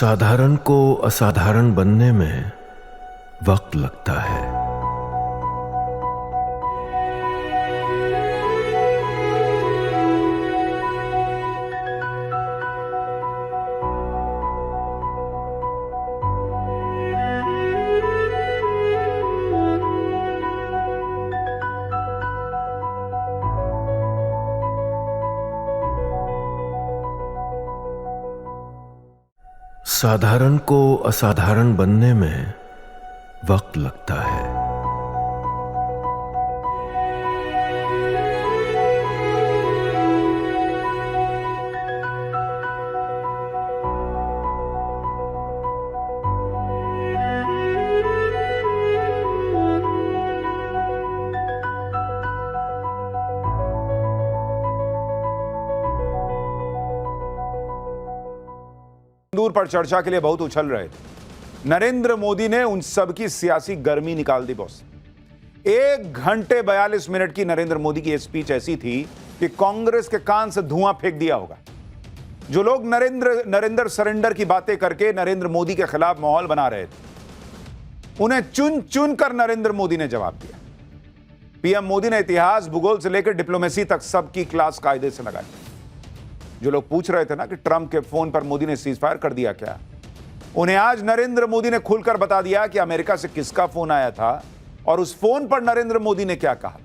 साधारण को असाधारण बनने में वक्त लगता है। साधारण को असाधारण बनने में वक्त लगता है। सिंदूर पर चर्चा के लिए बहुत उछल रहे थे। नरेंद्र मोदी ने उन सब की सियासी गर्मी निकाल दी बॉस। 1 घंटे 42 मिनट की नरेंद्र मोदी की स्पीच ऐसी थी कि कांग्रेस के कान से धुआं फेंक दिया होगा। जो लोग नरेंद्र सरेंडर की बातें करके नरेंद्र मोदी के खिलाफ माहौल बना रहे थे, उन्हें चुन चुन कर नरेंद्र मोदी ने जवाब दिया। पीएम मोदी ने इतिहास, भूगोल से लेकर डिप्लोमेसी तक सबकी क्लास कायदे से लगाई। जो लोग पूछ रहे थे ना कि ट्रंप के फोन पर मोदी ने सीज फायर कर दिया क्या, उन्हें आज नरेंद्र मोदी ने खुलकर बता दिया कि अमेरिका से किसका फोन आया था और उस फोन पर नरेंद्र मोदी ने क्या कहा।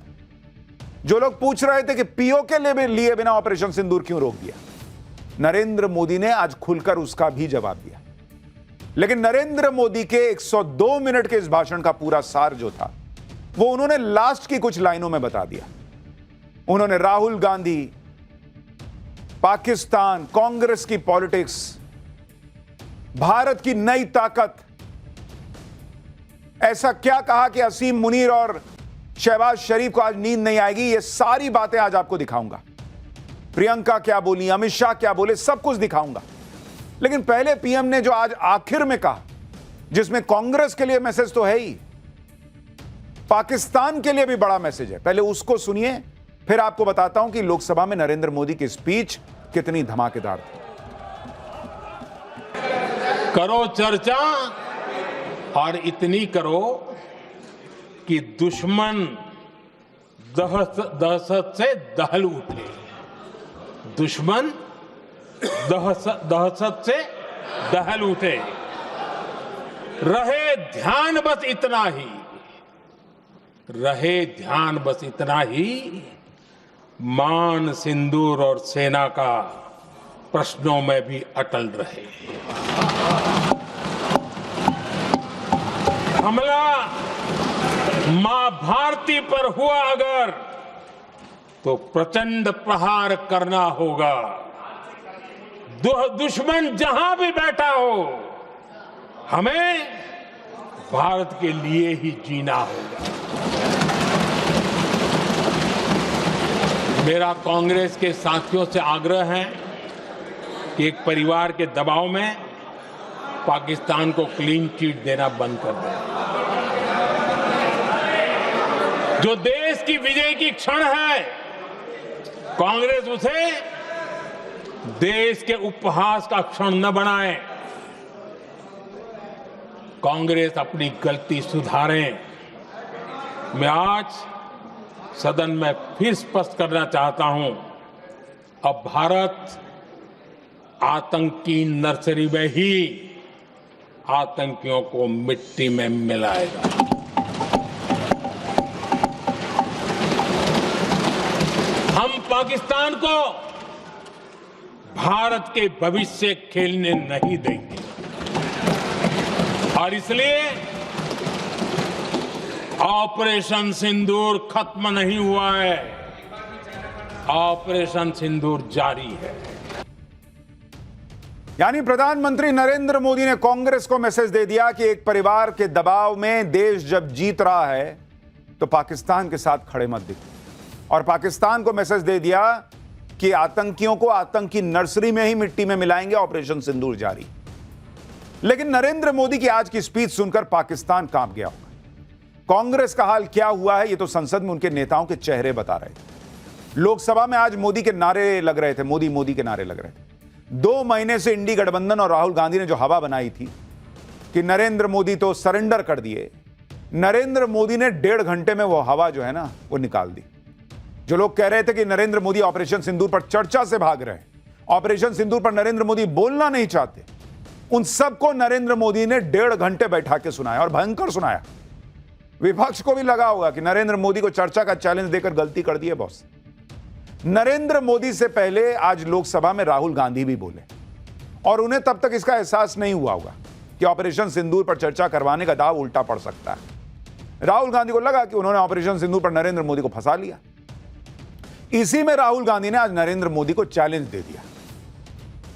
जो लोग पूछ रहे थे कि पीओके लिए बिना ऑपरेशन सिंदूर क्यों रोक दिया, नरेंद्र मोदी ने आज खुलकर उसका भी जवाब दिया। लेकिन नरेंद्र मोदी के 102 मिनट के इस भाषण का पूरा सार जो था वो उन्होंने लास्ट की कुछ लाइनों में बता दिया। उन्होंने राहुल गांधी, पाकिस्तान, कांग्रेस की पॉलिटिक्स, भारत की नई ताकत, ऐसा क्या कहा कि असीम मुनीर और शहबाज शरीफ को आज नींद नहीं आएगी। ये सारी बातें आज आपको दिखाऊंगा। प्रियंका क्या बोली, अमित शाह क्या बोले, सब कुछ दिखाऊंगा। लेकिन पहले पीएम ने जो आज आखिर में कहा, जिसमें कांग्रेस के लिए मैसेज तो है ही, पाकिस्तान के लिए भी बड़ा मैसेज है, पहले उसको सुनिए, फिर आपको बताता हूं कि लोकसभा में नरेंद्र मोदी की स्पीच कितनी धमाकेदार थी। करो चर्चा और इतनी करो कि दुश्मन दहशत से दहल उठे। दुश्मन दहशत से दहल उठे। रहे ध्यान बस इतना ही, रहे ध्यान बस इतना ही, मान, सिंदूर और सेना का प्रश्नों में भी अटल रहे। हमला मां भारती पर हुआ अगर, तो प्रचंड प्रहार करना होगा। दुश्मन जहां भी बैठा हो, हमें भारत के लिए ही जीना होगा। मेरा कांग्रेस के साथियों से आग्रह है कि एक परिवार के दबाव में पाकिस्तान को क्लीन चिट देना बंद कर दें। जो देश की विजय की क्षण है, कांग्रेस उसे देश के उपहास का क्षण न बनाए। कांग्रेस अपनी गलती सुधारें। मैं आज सदन में फिर स्पष्ट करना चाहता हूं, अब भारत आतंकी नर्सरी में ही आतंकियों को मिट्टी में मिलाएगा। हम पाकिस्तान को भारत के भविष्य खेलने नहीं देंगे और इसलिए ऑपरेशन सिंदूर खत्म नहीं हुआ है, ऑपरेशन सिंदूर जारी है। यानी प्रधानमंत्री नरेंद्र मोदी ने कांग्रेस को मैसेज दे दिया कि एक परिवार के दबाव में देश जब जीत रहा है तो पाकिस्तान के साथ खड़े मत दिखो। और पाकिस्तान को मैसेज दे दिया कि आतंकियों को आतंकी नर्सरी में ही मिट्टी में मिलाएंगे, ऑपरेशन सिंदूर जारी। लेकिन नरेंद्र मोदी की आज की स्पीच सुनकर पाकिस्तान कांप गया होगा। कांग्रेस का हाल क्या हुआ है ये तो संसद में उनके नेताओं के चेहरे बता रहे थे। लोकसभा में आज मोदी के नारे लग रहे थे, मोदी मोदी के नारे लग रहे थे। 2 महीने से इंडी गठबंधन और राहुल गांधी ने जो हवा बनाई थी कि नरेंद्र मोदी तो सरेंडर कर दिए, नरेंद्र मोदी ने 1.5 घंटे में वो हवा जो है ना वो निकाल दी। जो लोग कह रहे थे कि नरेंद्र मोदी ऑपरेशन सिंदूर पर चर्चा से भाग रहे हैं, ऑपरेशन सिंदूर पर नरेंद्र मोदी बोलना नहीं चाहते, उन सबको नरेंद्र मोदी ने 1.5 घंटे बैठा के सुनाया और भयंकर सुनाया। विपक्ष को भी लगा होगा कि नरेंद्र मोदी को चर्चा का चैलेंज देकर गलती कर दी है बॉस। नरेंद्र मोदी से पहले आज लोकसभा में राहुल गांधी भी बोले और उन्हें तब तक इसका एहसास नहीं हुआ होगा कि ऑपरेशन सिंदूर पर चर्चा करवाने का दाव उल्टा पड़ सकता है। राहुल गांधी को लगा कि उन्होंने ऑपरेशन सिंदूर पर नरेंद्र मोदी को फंसा लिया। इसी में राहुल गांधी ने आज नरेंद्र मोदी को चैलेंज दे दिया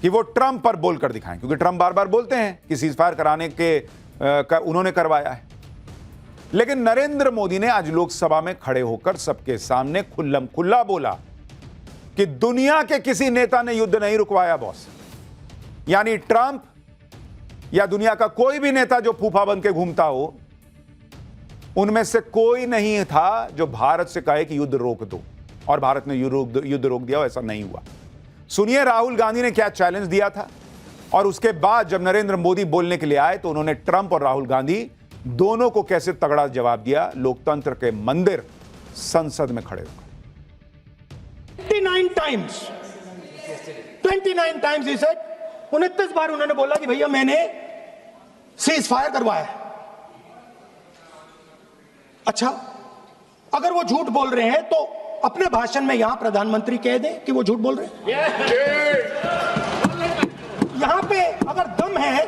कि वो ट्रंप पर बोलकर दिखाएं, क्योंकि ट्रंप बार बार बोलते हैं कि सीजफायर कराने के उन्होंने करवाया है। लेकिन नरेंद्र मोदी ने आज लोकसभा में खड़े होकर सबके सामने खुल्लम खुल्ला बोला कि दुनिया के किसी नेता ने युद्ध नहीं रुकवाया बॉस। यानी ट्रंप या दुनिया का कोई भी नेता जो फूफा बन के घूमता हो, उनमें से कोई नहीं था जो भारत से कहे कि युद्ध रोक दो, और भारत ने युद्ध रोक दिया। ऐसा नहीं हुआ। सुनिए राहुल गांधी ने क्या चैलेंज दिया था, और उसके बाद जब नरेंद्र मोदी बोलने के लिए आए तो उन्होंने ट्रंप और राहुल गांधी दोनों को कैसे तगड़ा जवाब दिया, लोकतंत्र के मंदिर संसद में खड़े होकर। 29 टाइम्स ही सेड, 29 बार उन्होंने बोला कि भैया मैंने सीज फायर करवाया। अच्छा, अगर वो झूठ बोल रहे हैं तो अपने भाषण में यहां प्रधानमंत्री कह दें कि वो झूठ बोल रहे हैं। यहां पे अगर दम है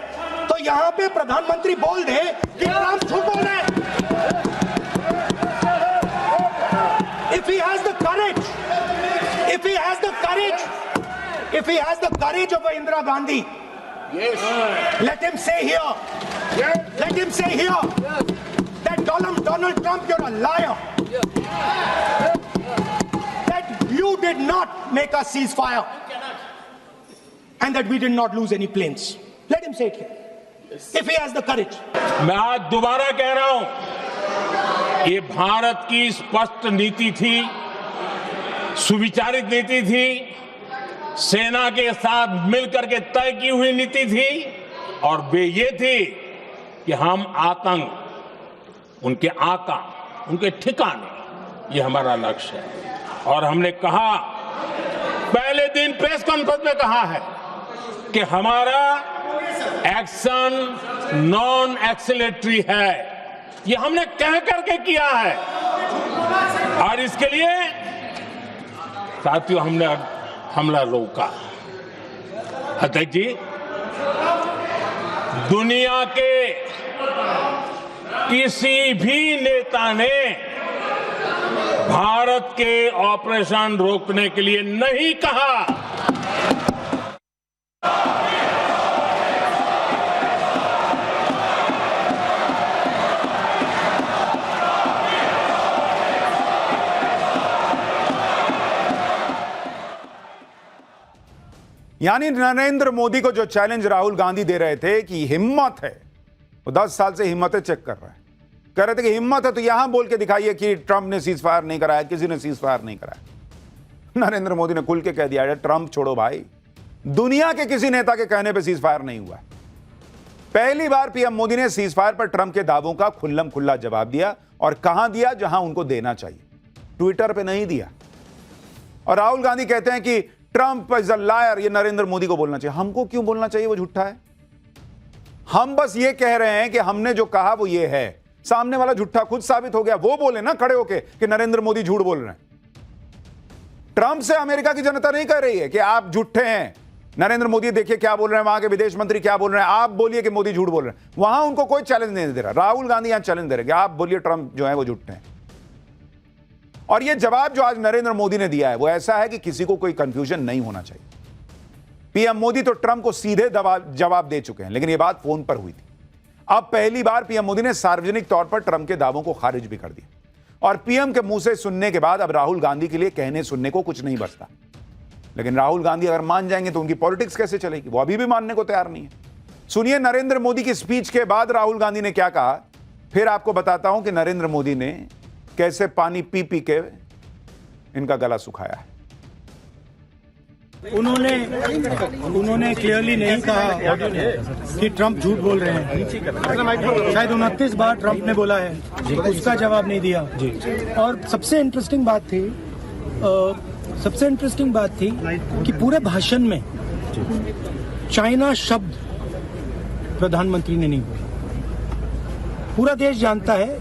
तो यहां पे प्रधानमंत्री बोल दे कि ट्रंप झूठ बोल रहे हैं। If he has the courage, if he has the courage of Indira Gandhi, let him say here that Donald Trump, you're a liar. That you did not make a ceasefire and that we did not lose any planes. Let him say it here. If he has the courage. मैं आज दोबारा कह रहा हूं, ये भारत की स्पष्ट नीति थी, सुविचारित नीति थी, सेना के साथ मिलकर के तय की हुई नीति थी, और वे ये थी कि हम आतंक, उनके आका, उनके ठिकाने, ये हमारा लक्ष्य है। और हमने कहा, पहले दिन प्रेस कॉन्फ्रेंस में कहा है कि हमारा एक्शन नॉन एक्सीलरेटरी है। ये हमने कह करके किया है, और इसके लिए साथियों हमने हमला रोका। अध्यक्ष जी, दुनिया के किसी भी नेता ने भारत के ऑपरेशन रोकने के लिए नहीं कहा। यानी नरेंद्र मोदी को जो चैलेंज राहुल गांधी दे रहे थे कि हिम्मत है, वो 10 साल से हिम्मतें चेक कर रहे हैं, कह रहे थे कि हिम्मत है तो यहां बोल के दिखाइए कि ट्रंप ने सीज फायर नहीं कराया, किसी ने सीज फायर नहीं कराया। नरेंद्र मोदी ने खुल के कह दिया, ट्रंप छोड़ो भाई, दुनिया के किसी नेता के कहने पर सीज फायर नहीं हुआ। पहली बार पीएम मोदी ने सीज फायर पर ट्रंप के दावों का खुल्लम खुल्ला जवाब दिया, और कहां दिया? जहां उनको देना चाहिए, ट्विटर पर नहीं दिया। और राहुल गांधी कहते हैं कि ट्रंप इज अ लायर, ये नरेंद्र मोदी को बोलना चाहिए। हमको क्यों बोलना चाहिए? वो झूठा है। हम बस ये कह रहे हैं कि हमने जो कहा वो ये है। सामने वाला झूठा खुद साबित हो गया, वो बोले ना खड़े होके कि नरेंद्र मोदी झूठ बोल रहे हैं। ट्रंप से अमेरिका की जनता नहीं कह रही है कि आप झूठे हैं। नरेंद्र मोदी देखिए क्या बोल रहे हैं, वहां के विदेश मंत्री क्या बोल रहे हैं, आप बोलिए कि मोदी झूठ बोल रहे हैं। वहां उनको कोई चैलेंज नहीं दे रहा। राहुल गांधी यहां चैलेंज दे रहे हैं कि आप बोलिए ट्रंप जो है वो झूठे हैं। और ये जवाब जो आज नरेंद्र मोदी ने दिया है वो ऐसा है कि किसी को कोई कंफ्यूजन नहीं होना चाहिए। पीएम मोदी तो ट्रंप को सीधे जवाब दे चुके हैं, लेकिन ये बात फोन पर हुई थी। अब पहली बार पीएम मोदी ने सार्वजनिक तौर पर ट्रंप के दावों को खारिज भी कर दिया। और पीएम के मुंह से सुनने के बाद अब राहुल गांधी के लिए कहने सुनने को कुछ नहीं बचता। लेकिन राहुल गांधी अगर मान जाएंगे तो उनकी पॉलिटिक्स कैसे चलेगी? वो अभी भी मानने को तैयार नहीं है। सुनिए नरेंद्र मोदी की स्पीच के बाद राहुल गांधी ने क्या कहा, फिर आपको बताता हूं कि नरेंद्र मोदी ने कैसे पानी पी पी के इनका गला सुखाया है। उन्होंने क्लियरली नहीं कहा कि ट्रंप झूठ बोल रहे हैं। शायद 29 बार ट्रंप ने बोला है, उसका जवाब नहीं दिया। और सबसे इंटरेस्टिंग बात थी कि पूरे भाषण में चाइना शब्द प्रधानमंत्री ने नहीं बोला। पूरा देश जानता है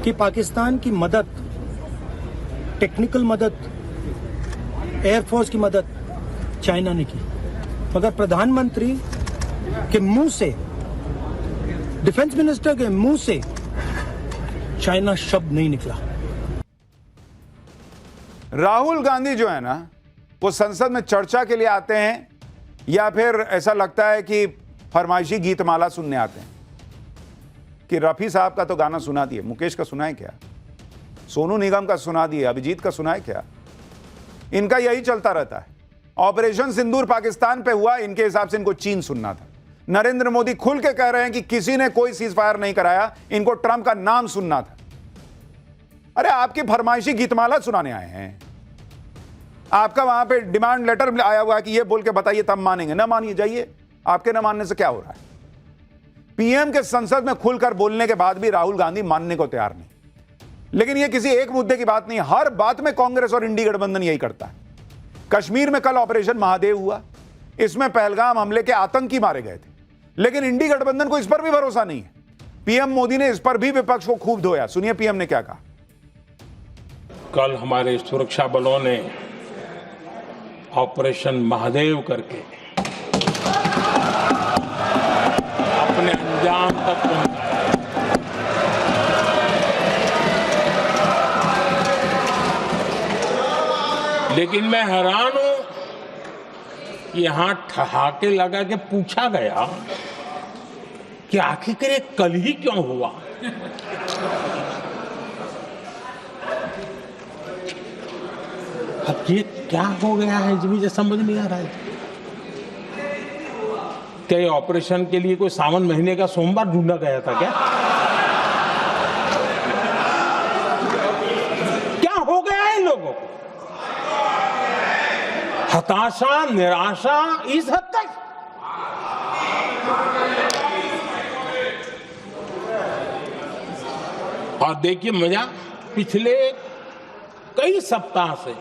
कि पाकिस्तान की मदद, टेक्निकल मदद, एयरफोर्स की मदद चाइना ने की, मगर प्रधानमंत्री के मुंह से, डिफेंस मिनिस्टर के मुंह से चाइना शब्द नहीं निकला। राहुल गांधी जो है ना, वो संसद में चर्चा के लिए आते हैं या फिर ऐसा लगता है कि फरमाइशी गीतमाला सुनने आते हैं? कि रफी साहब का तो गाना सुना दिए, मुकेश का सुना है क्या? सोनू निगम का सुना दिए, अभिजीत का सुना है क्या? इनका यही चलता रहता है। ऑपरेशन सिंदूर पाकिस्तान पे हुआ, इनके हिसाब से इनको चीन सुनना था। नरेंद्र मोदी खुल के कह रहे हैं कि किसी ने कोई सीज फायर नहीं कराया, इनको ट्रंप का नाम सुनना था। अरे आपकी फरमाइशी गीतमाला सुनाने आए हैं। आपका वहां पे डिमांड लेटर आया हुआ है कि ये बोल के बताइए तब मानेंगे। ना मानिए, जाइए, आपके ना मानने से क्या हो रहा है? पीएम के संसद में खुलकर बोलने के बाद भी राहुल गांधी मानने को तैयार नहीं। लेकिन यह किसी एक मुद्दे की बात नहीं, हर बात में कांग्रेस और इंडी गठबंधन यही करता है। कश्मीर में कल ऑपरेशन महादेव हुआ, इसमें पहलगाम हमले के आतंकी मारे गए थे, लेकिन इंडी गठबंधन को इस पर भी भरोसा नहीं है। पीएम मोदी ने इस पर भी विपक्ष को खूब धोया। सुनिए पीएम ने क्या कहा। कल हमारे सुरक्षा बलों ने ऑपरेशन महादेव करके अपने अंजाम तक पहुंचाया। लेकिन मैं हैरान हूं कि यहां ठहाके लगा के पूछा गया कि आखिर ये कल ही क्यों हुआ। अब ये क्या हो गया है, मुझे समझ नहीं आ रहा है। क्या ये ऑपरेशन के लिए कोई सावन महीने का सोमवार ढूंढा गया था क्या? क्या हो गया है इन लोगों को? हताशा, निराशा इस हद तक। और देखिए मजा, पिछले कई सप्ताह से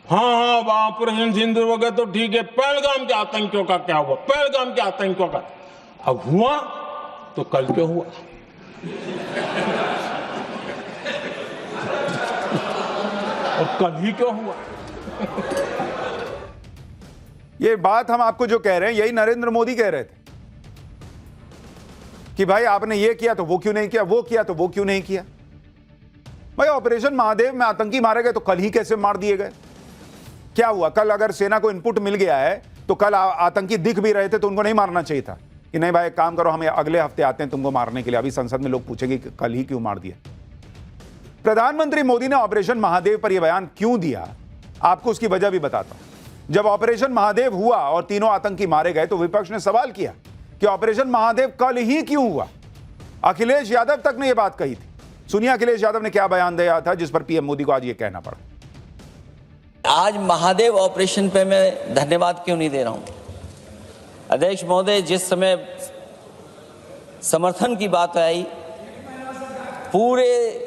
हाँ ऑपरेशन सिंदूर हो गया तो ठीक है, पहलगाम के आतंकियों का क्या हुआ, पहलगाम के आतंकियों का। अब हुआ तो कल क्यों हुआ? और कल ही क्यों हुआ? ये बात हम आपको जो कह रहे हैं, यही नरेंद्र मोदी कह रहे थे कि भाई आपने ये किया तो वो क्यों नहीं किया, वो किया तो वो क्यों नहीं किया। भाई ऑपरेशन महादेव में आतंकी मारे गए तो कल ही कैसे मार दिए गए? क्या हुआ? कल अगर सेना को इनपुट मिल गया है तो कल आतंकी दिख भी रहे थे तो उनको नहीं मारना चाहिए था कि नहीं भाई एक काम करो, हम अगले हफ्ते आते हैं तुमको मारने के लिए। अभी संसद में लोग पूछेंगे कि कल ही क्यों मार दिया। प्रधानमंत्री मोदी ने ऑपरेशन महादेव पर यह बयान क्यों दिया, आपको उसकी वजह भी बताता हूं। जब ऑपरेशन महादेव हुआ और तीनों आतंकी मारे गए तो विपक्ष ने सवाल किया कि ऑपरेशन महादेव कल ही क्यों हुआ। अखिलेश यादव तक ने यह बात कही थी। सुनिए अखिलेश यादव ने क्या बयान दिया था जिस पर पीएम मोदी को आज यह कहना पड़ा। आज महादेव ऑपरेशन पे मैं धन्यवाद क्यों नहीं दे रहा हूं? अध्यक्ष महोदय, जिस समय समर्थन की बात आई, पूरे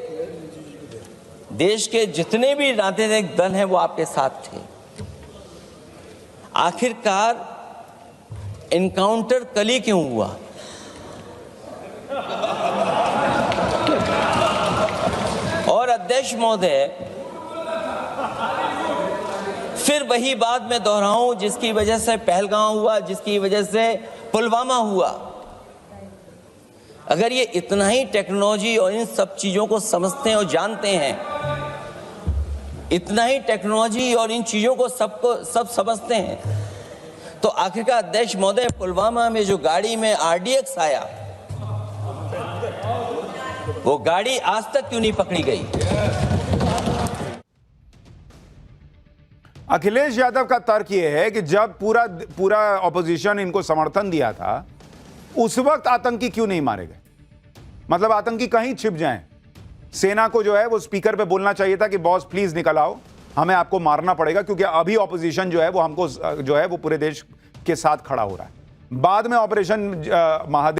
देश के जितने भी राजनीतिक दल हैं वो आपके साथ थे। आखिरकार इनकाउंटर कल ही क्यों हुआ? और अध्यक्ष महोदय, फिर वही बात मैं दोहराऊं जिसकी वजह से पहलगाम हुआ, जिसकी वजह से पुलवामा हुआ। अगर ये इतना ही टेक्नोलॉजी और इन सब चीजों को समझते हैं और जानते हैं, इतना ही टेक्नोलॉजी और इन चीजों को सब समझते हैं, तो आखिरकार अध्यक्ष महोदय पुलवामा में जो गाड़ी में RDX आया, वो गाड़ी आज तक क्यों नहीं पकड़ी गई? अखिलेश यादव का तर्क यह है कि जब पूरा ऑपोजिशन इनको समर्थन दिया था उस वक्त आतंकी क्यों नहीं मारे गए। मतलब आतंकी कहीं छिप जाएं, सेना को जो है वो स्पीकर पे बोलना चाहिए था कि बॉस प्लीज निकल आओ, हमें आपको मारना पड़ेगा, क्योंकि अभी ऑपोजिशन जो है वो हमको जो है वो पूरे देश के साथ खड़ा हो रहा है। बाद में ऑपरेशन महादेव